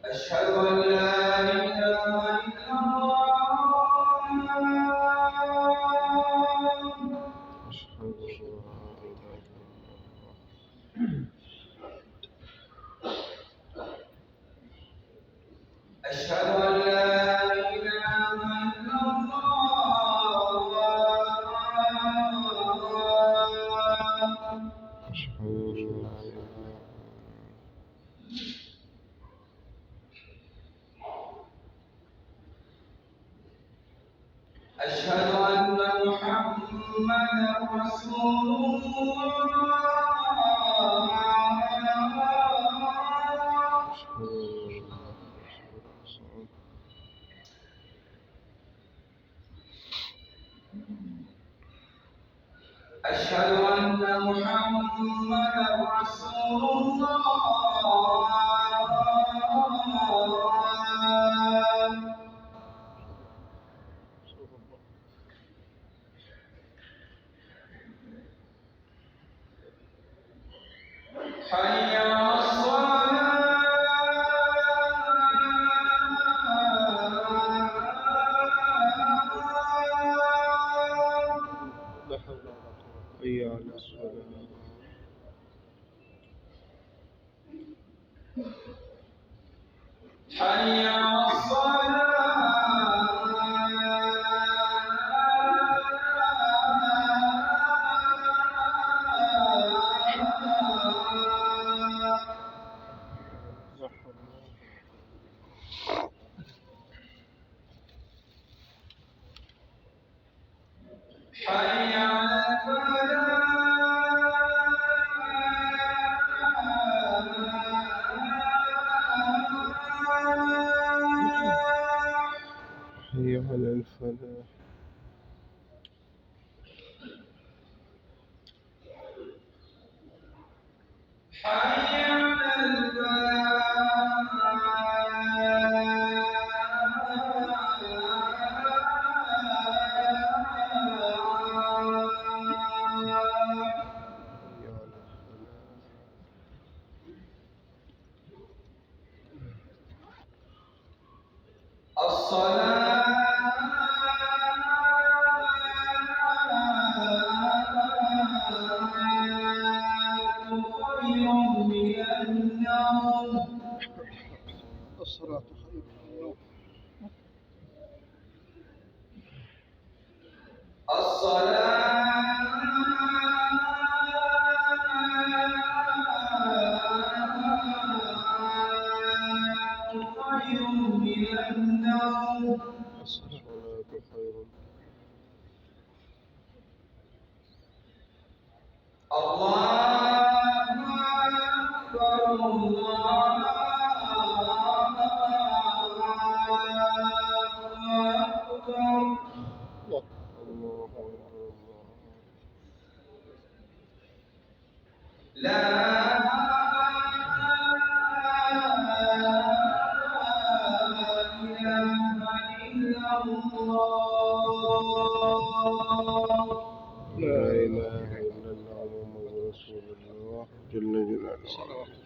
أشهد أن لا إله إلا أشهد أن لا إله إلا أشهد أن محمدا رسول أشهد أن محمدا رسول الله حي على حي على حي على حي على الفلاح. حي على الصلاة خير من النوم الصلاة خير من النوم. الصلاة خير من النوم الصلاة خير. الله أكبر الله أكبر الله أكبر. لا إله إلا الله لا إله إلا الله محمد رسول الله. جل جلاله. صلوات